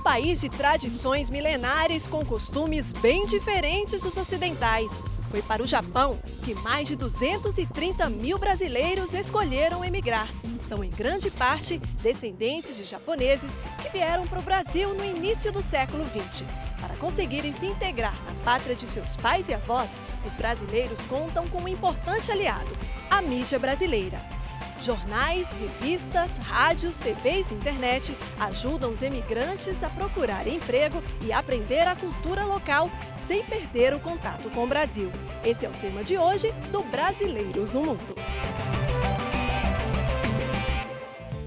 país de tradições milenares com costumes bem diferentes dos ocidentais. Foi para o Japão que mais de 230 mil brasileiros escolheram emigrar. São, em grande parte, descendentes de japoneses que vieram para o Brasil no início do século XX. Para conseguirem se integrar na pátria de seus pais e avós, os brasileiros contam com um importante aliado, a mídia brasileira. Jornais, revistas, rádios, TVs e internet ajudam os emigrantes a procurar emprego e aprender a cultura local sem perder o contato com o Brasil. Esse é o tema de hoje do Brasileiros no Mundo.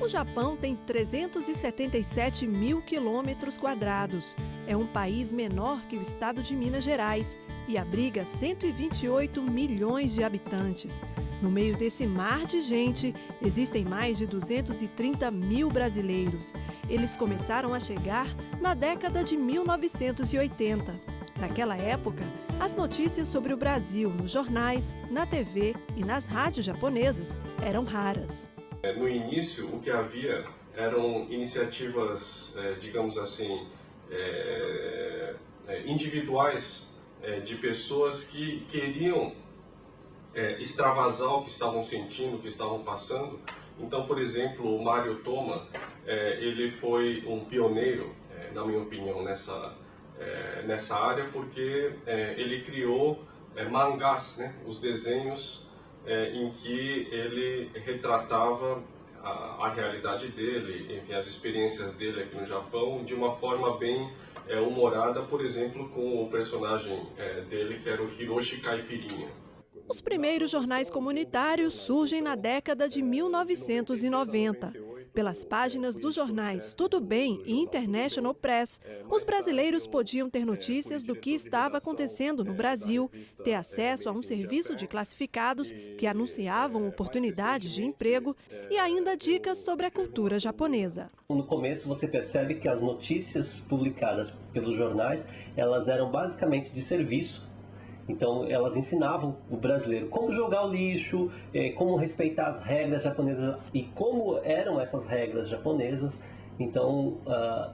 O Japão tem 377 mil quilômetros quadrados. É um país menor que o estado de Minas Gerais e abriga 128 milhões de habitantes. No meio desse mar de gente, existem mais de 230 mil brasileiros. Eles começaram a chegar na década de 1980. Naquela época, as notícias sobre o Brasil nos jornais, na TV e nas rádios japonesas eram raras. No início, o que havia eram iniciativas, digamos assim, individuais de pessoas que queriam extravasar o que estavam sentindo, o que estavam passando. Então, por exemplo, o Mário Toma, ele foi um pioneiro, na minha opinião, nessa área, porque ele criou mangás, né, os desenhos em que ele retratava a realidade dele, enfim, as experiências dele aqui no Japão, de uma forma bem humorada, por exemplo, com o personagem dele, que era o Hiroshi Caipirinha. Os primeiros jornais comunitários surgem na década de 1990. Pelas páginas dos jornais Tudo Bem e International Press, os brasileiros podiam ter notícias do que estava acontecendo no Brasil, ter acesso a um serviço de classificados que anunciavam oportunidades de emprego e ainda dicas sobre a cultura japonesa. No começo você percebe que as notícias publicadas pelos jornais, elas eram basicamente de serviço. Então, elas ensinavam o brasileiro como jogar o lixo, como respeitar as regras japonesas e como eram essas regras japonesas. Então,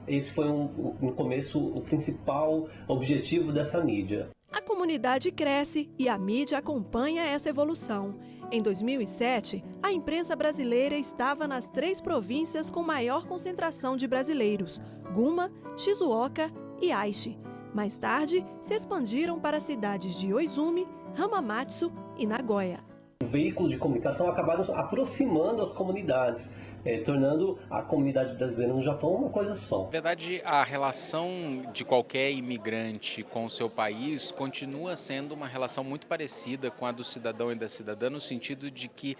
esse foi, no começo, o principal objetivo dessa mídia. A comunidade cresce e a mídia acompanha essa evolução. Em 2007, a imprensa brasileira estava nas 3 províncias com maior concentração de brasileiros: Guma, Shizuoka e Aichi. Mais tarde, se expandiram para as cidades de Oizumi, Hamamatsu e Nagoya. Os veículos de comunicação acabaram aproximando as comunidades, tornando a comunidade brasileira no Japão uma coisa só. Na verdade, a relação de qualquer imigrante com o seu país continua sendo uma relação muito parecida com a do cidadão e da cidadã, no sentido de que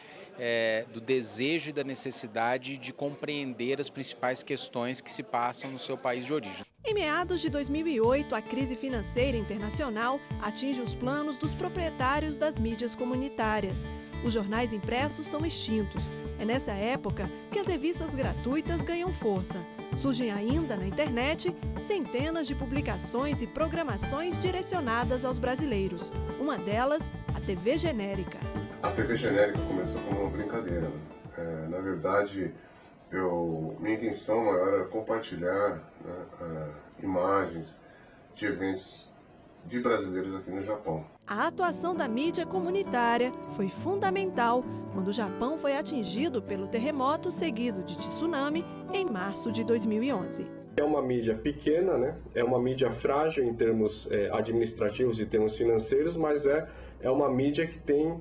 do desejo e da necessidade de compreender as principais questões que se passam no seu país de origem. Em meados de 2008, a crise financeira internacional atinge os planos dos proprietários das mídias comunitárias. Os jornais impressos são extintos. É nessa época que as revistas gratuitas ganham força. Surgem ainda na internet centenas de publicações e programações direcionadas aos brasileiros. Uma delas, a TV Genérica. A TV Genérica começou como uma brincadeira. Na verdade, minha intenção maior era compartilhar imagens de eventos de brasileiros aqui no Japão. A atuação da mídia comunitária foi fundamental quando o Japão foi atingido pelo terremoto seguido de tsunami em março de 2011. É uma mídia pequena, né? É uma mídia frágil em termos administrativos e termos financeiros, mas é uma mídia que tem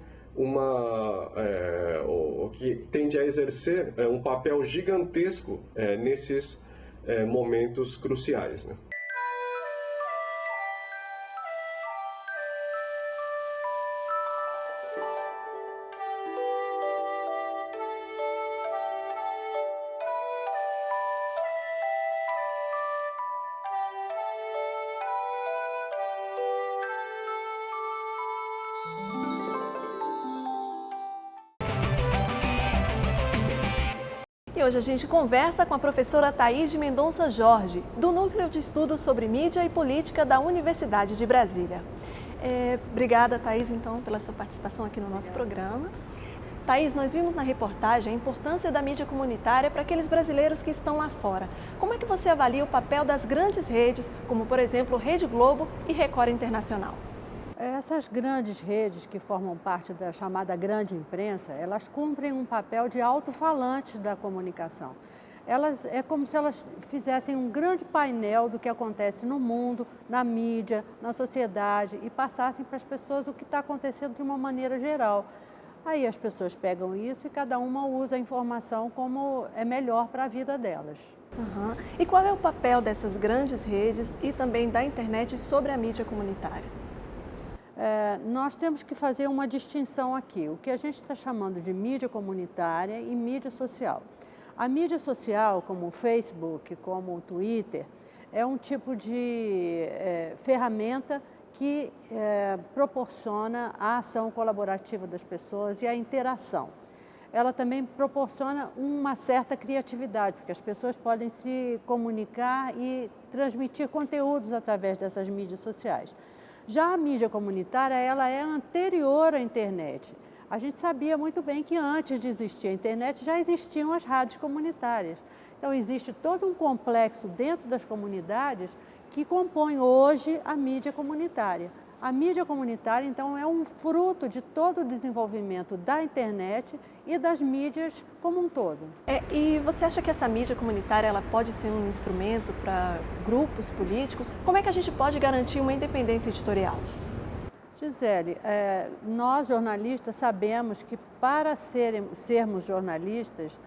que tende a exercer um papel gigantesco nesses momentos cruciais, né? E hoje a gente conversa com a professora Thaís de Mendonça Jorge, do Núcleo de Estudos sobre Mídia e Política da Universidade de Brasília. Obrigada, Thaís, então, pela sua participação aqui no nosso programa. Thaís, nós vimos na reportagem a importância da mídia comunitária para aqueles brasileiros que estão lá fora. Como é que você avalia o papel das grandes redes, como por exemplo Rede Globo e Record Internacional? Essas grandes redes que formam parte da chamada grande imprensa, elas cumprem um papel de alto-falante da comunicação. É como se elas fizessem um grande painel do que acontece no mundo, na mídia, na sociedade e passassem para as pessoas o que está acontecendo de uma maneira geral. Aí as pessoas pegam isso e cada uma usa a informação como é melhor para a vida delas. Uhum. E qual é o papel dessas grandes redes e também da internet sobre a mídia comunitária? Nós temos que fazer uma distinção aqui, o que a gente está chamando de mídia comunitária e mídia social. A mídia social, como o Facebook, como o Twitter, é um tipo de ferramenta que proporciona a ação colaborativa das pessoas e a interação. Ela também proporciona uma certa criatividade, porque as pessoas podem se comunicar e transmitir conteúdos através dessas mídias sociais. Já a mídia comunitária, ela é anterior à internet. A gente sabia muito bem que antes de existir a internet já existiam as rádios comunitárias. Então existe todo um complexo dentro das comunidades que compõe hoje a mídia comunitária. A mídia comunitária, então, é um fruto de todo o desenvolvimento da internet e das mídias como um todo. E você acha que essa mídia comunitária ela pode ser um instrumento para grupos políticos? Como é que a gente pode garantir uma independência editorial? Gisele, nós jornalistas sabemos que para sermos jornalistas,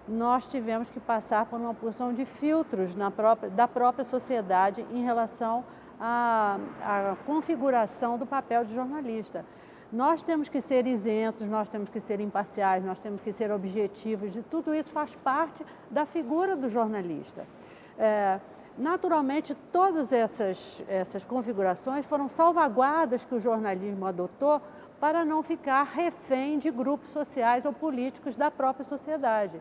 nós tivemos que passar por uma porção de filtros da própria sociedade em relação à configuração do papel de jornalista. Nós temos que ser isentos, nós temos que ser imparciais, nós temos que ser objetivos, e tudo isso faz parte da figura do jornalista. Naturalmente, todas essas configurações foram salvaguardas que o jornalismo adotou para não ficar refém de grupos sociais ou políticos da própria sociedade.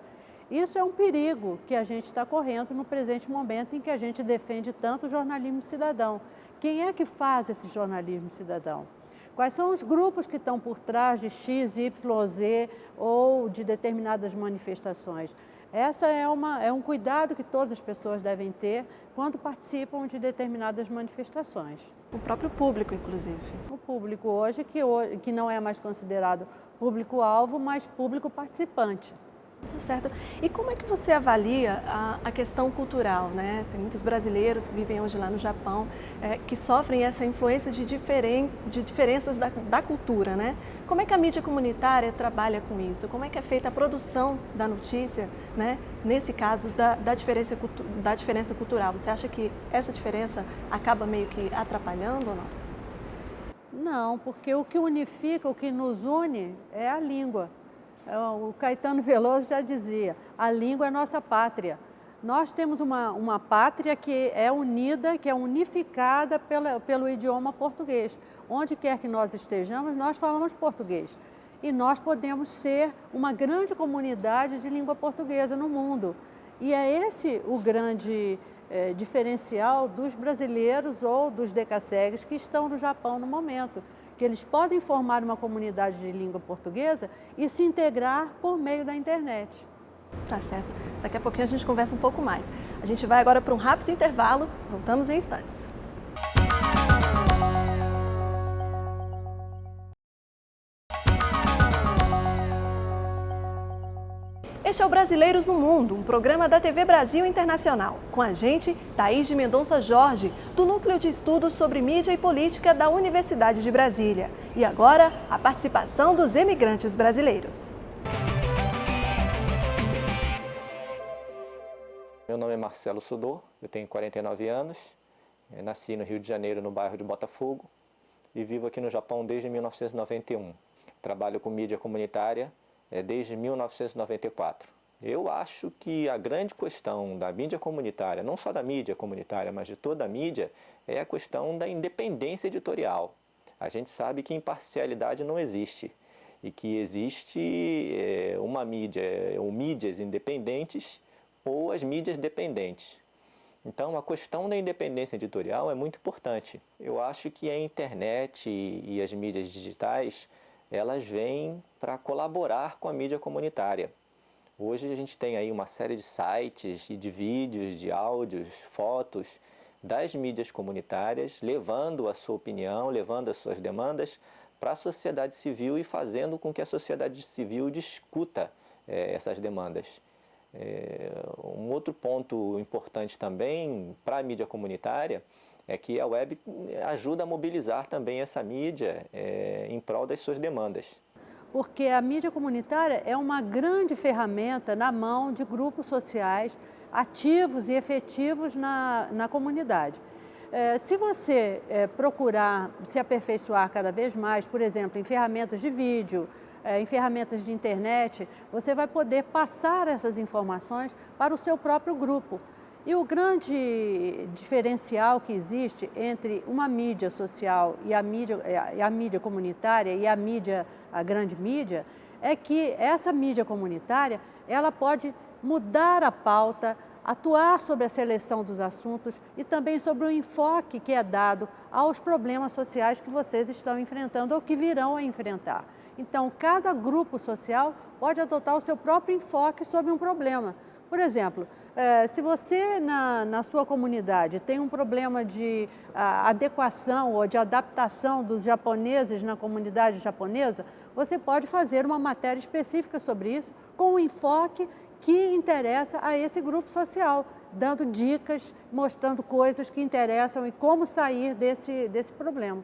Isso é um perigo que a gente está correndo no presente momento em que a gente defende tanto o jornalismo cidadão. Quem é que faz esse jornalismo cidadão? Quais são os grupos que estão por trás de X, Y, Z ou de determinadas manifestações? Essa é um cuidado que todas as pessoas devem ter quando participam de determinadas manifestações. O próprio público, inclusive. O público hoje, que não é mais considerado público-alvo, mas público participante. Tá certo. E como é que você avalia a questão cultural, né? Tem muitos brasileiros que vivem hoje lá no Japão que sofrem essa influência de diferenças da cultura, né? Como é que a mídia comunitária trabalha com isso? Como é que é feita a produção da notícia, né? Nesse caso da diferença cultural? Você acha que essa diferença acaba meio que atrapalhando ou não? Não, porque o que unifica, o que nos une é a língua. O Caetano Veloso já dizia, a língua é nossa pátria. Nós temos uma pátria que é unida, que é unificada pelo idioma português. Onde quer que nós estejamos, nós falamos português. E nós podemos ser uma grande comunidade de língua portuguesa no mundo. E é esse o grande diferencial dos brasileiros ou dos decassegues que estão no Japão no momento, que eles podem formar uma comunidade de língua portuguesa e se integrar por meio da internet. Tá certo. Daqui a pouquinho a gente conversa um pouco mais. A gente vai agora para um rápido intervalo, voltamos em instantes. Este é o Brasileiros no Mundo, um programa da TV Brasil Internacional. Com a gente, Thaís de Mendonça Jorge, do Núcleo de Estudos sobre Mídia e Política da Universidade de Brasília. E agora, a participação dos imigrantes brasileiros. Meu nome é Marcelo Sudô, eu tenho 49 anos, nasci no Rio de Janeiro, no bairro de Botafogo, e vivo aqui no Japão desde 1991. Trabalho com mídia comunitária desde 1994. Eu acho que a grande questão da mídia comunitária, não só da mídia comunitária, mas de toda a mídia, é a questão da independência editorial. A gente sabe que imparcialidade não existe e que existe uma mídia, ou mídias independentes ou as mídias dependentes. Então, a questão da independência editorial é muito importante. Eu acho que a internet e as mídias digitais elas vêm para colaborar com a mídia comunitária. Hoje a gente tem aí uma série de sites e de vídeos, de áudios, fotos das mídias comunitárias, levando a sua opinião, levando as suas demandas para a sociedade civil e fazendo com que a sociedade civil discuta essas demandas. Um outro ponto importante também para a mídia comunitária é que a web ajuda a mobilizar também essa mídia em prol das suas demandas. Porque a mídia comunitária é uma grande ferramenta na mão de grupos sociais ativos e efetivos na comunidade. Se você procurar se aperfeiçoar cada vez mais, por exemplo, em ferramentas de vídeo, em ferramentas de internet, você vai poder passar essas informações para o seu próprio grupo. E o grande diferencial que existe entre uma mídia social e a mídia comunitária e a grande mídia, é que essa mídia comunitária, ela pode mudar a pauta, atuar sobre a seleção dos assuntos e também sobre o enfoque que é dado aos problemas sociais que vocês estão enfrentando ou que virão a enfrentar. Então, cada grupo social pode adotar o seu próprio enfoque sobre um problema. Por exemplo, se você na sua comunidade tem um problema de adequação ou de adaptação dos japoneses na comunidade japonesa, você pode fazer uma matéria específica sobre isso com um enfoque que interessa a esse grupo social, dando dicas, mostrando coisas que interessam e como sair desse problema.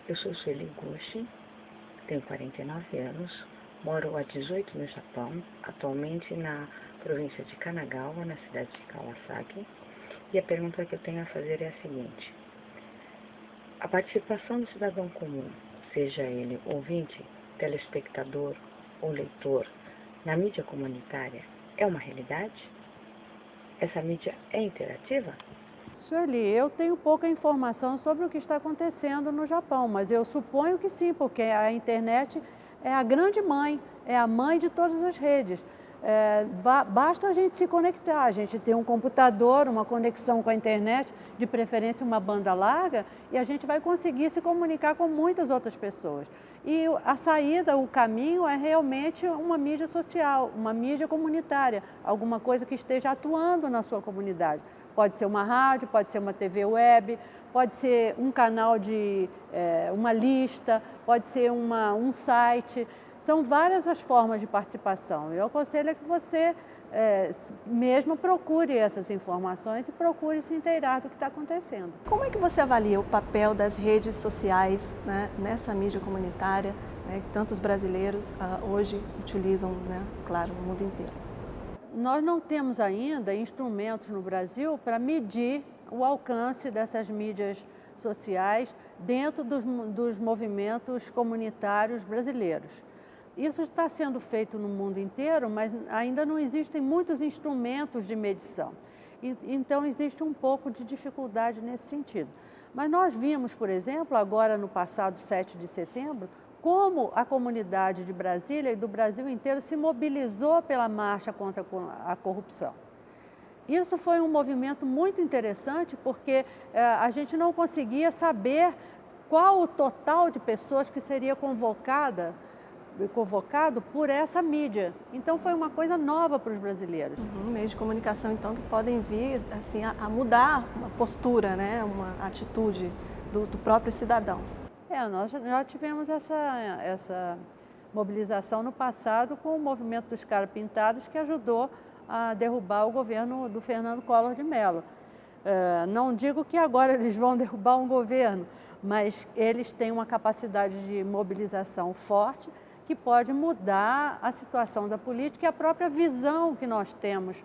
Eu sou Sueli Gushi, tenho 49 anos, moro há 18 no Japão, atualmente na província de Kanagawa, na cidade de Kawasaki. E a pergunta que eu tenho a fazer é a seguinte: a participação do cidadão comum, seja ele ouvinte, telespectador ou leitor, na mídia comunitária é uma realidade? Essa mídia é interativa? Sueli, eu tenho pouca informação sobre o que está acontecendo no Japão, mas eu suponho que sim, porque a internet é a grande mãe, é a mãe de todas as redes. Basta a gente se conectar, a gente ter um computador, uma conexão com a internet, de preferência uma banda larga, e a gente vai conseguir se comunicar com muitas outras pessoas. E a saída, o caminho é realmente uma mídia social, uma mídia comunitária, alguma coisa que esteja atuando na sua comunidade. Pode ser uma rádio, pode ser uma TV web, pode ser um canal de uma lista, pode ser um site. São várias as formas de participação. Eu aconselho que você mesmo procure essas informações e procure se inteirar do que está acontecendo. Como é que você avalia o papel das redes sociais, né, nessa mídia comunitária, né, que tantos brasileiros hoje utilizam, né, claro, no mundo inteiro? Nós não temos ainda instrumentos no Brasil para medir o alcance dessas mídias sociais dentro dos movimentos comunitários brasileiros. Isso está sendo feito no mundo inteiro, mas ainda não existem muitos instrumentos de medição. Então, existe um pouco de dificuldade nesse sentido. Mas nós vimos, por exemplo, agora no passado 7 de setembro, como a comunidade de Brasília e do Brasil inteiro se mobilizou pela marcha contra a corrupção. Isso foi um movimento muito interessante, porque a gente não conseguia saber qual o total de pessoas que seria convocado por essa mídia. Então, foi uma coisa nova para os brasileiros. Meios de comunicação, então, que podem vir assim, a mudar uma postura, né? Uma atitude do próprio cidadão. Nós já tivemos essa mobilização no passado com o movimento dos caras pintados, que ajudou a derrubar o governo do Fernando Collor de Mello. Não digo que agora eles vão derrubar um governo, mas eles têm uma capacidade de mobilização forte que pode mudar a situação da política e a própria visão que nós temos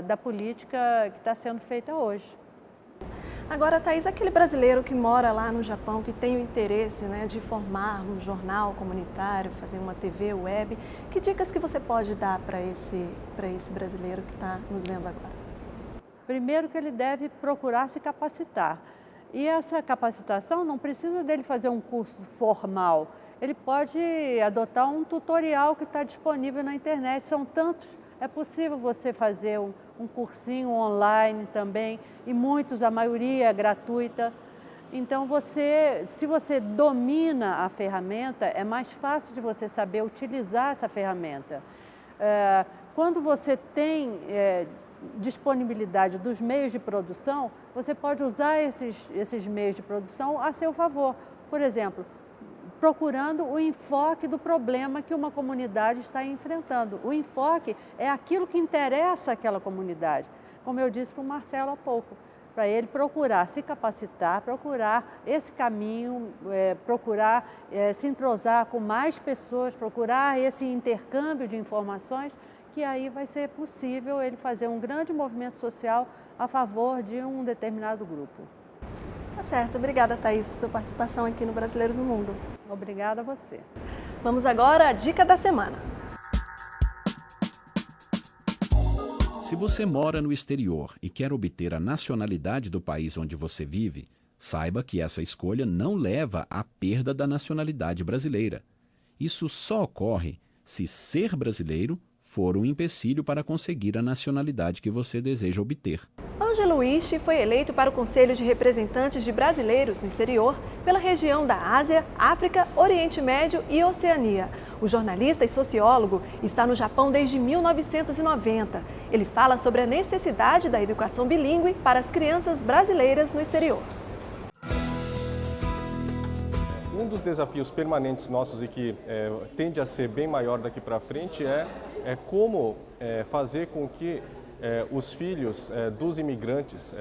da política que está sendo feita hoje. Agora, Thaís, aquele brasileiro que mora lá no Japão, que tem o interesse, né, de formar um jornal comunitário, fazer uma TV web, que dicas que você pode dar para esse brasileiro que está nos vendo agora? Primeiro, que ele deve procurar se capacitar. E essa capacitação não precisa dele fazer um curso formal. Ele pode adotar um tutorial que está disponível na internet. São tantos, é possível você fazer um cursinho online também, e muitos, a maioria é gratuita. Então, se você domina a ferramenta, é mais fácil de você saber utilizar essa ferramenta. Quando você tem disponibilidade dos meios de produção, você pode usar esses meios de produção a seu favor. Por exemplo, procurando o enfoque do problema que uma comunidade está enfrentando. O enfoque é aquilo que interessa àquela comunidade, como eu disse para o Marcelo há pouco. Para ele procurar se capacitar, procurar esse caminho, procurar se entrosar com mais pessoas, procurar esse intercâmbio de informações, que aí vai ser possível ele fazer um grande movimento social a favor de um determinado grupo. Tá certo. Obrigada, Thaís, por sua participação aqui no Brasileiros no Mundo. Obrigada a você. Vamos agora à dica da semana. Se você mora no exterior e quer obter a nacionalidade do país onde você vive, saiba que essa escolha não leva à perda da nacionalidade brasileira. Isso só ocorre se ser brasileiro for um empecilho para conseguir a nacionalidade que você deseja obter. Ângelo Ishi foi eleito para o Conselho de Representantes de Brasileiros no Exterior pela região da Ásia, África, Oriente Médio e Oceania. O jornalista e sociólogo está no Japão desde 1990. Ele fala sobre a necessidade da educação bilíngue para as crianças brasileiras no exterior. Um dos desafios permanentes nossos e que tende a ser bem maior daqui para frente é como fazer com que os filhos dos imigrantes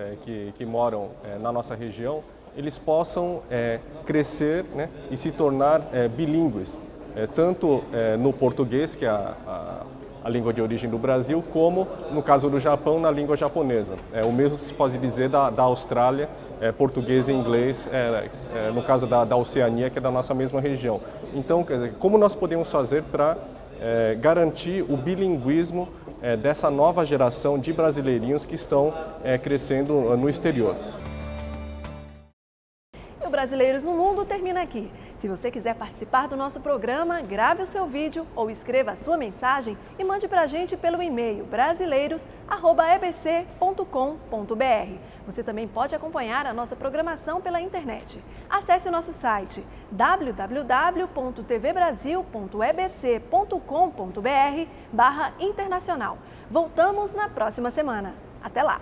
que moram na nossa região, eles possam crescer, né, e se tornar bilíngues, tanto no português, que é a língua de origem do Brasil, como, no caso do Japão, na língua japonesa. O mesmo se pode dizer da Austrália, português e inglês, no caso da Oceania, que é da nossa mesma região. Então, quer dizer, como nós podemos fazer para garantir o bilinguismo dessa nova geração de brasileirinhos que estão crescendo no exterior? O Brasileiros no Mundo termina aqui. Se você quiser participar do nosso programa, grave o seu vídeo ou escreva a sua mensagem e mande para a gente pelo e-mail brasileiros@ebc.com.br. Você também pode acompanhar a nossa programação pela internet. Acesse o nosso site www.tvbrasil.ebc.com.br/internacional. Voltamos na próxima semana. Até lá!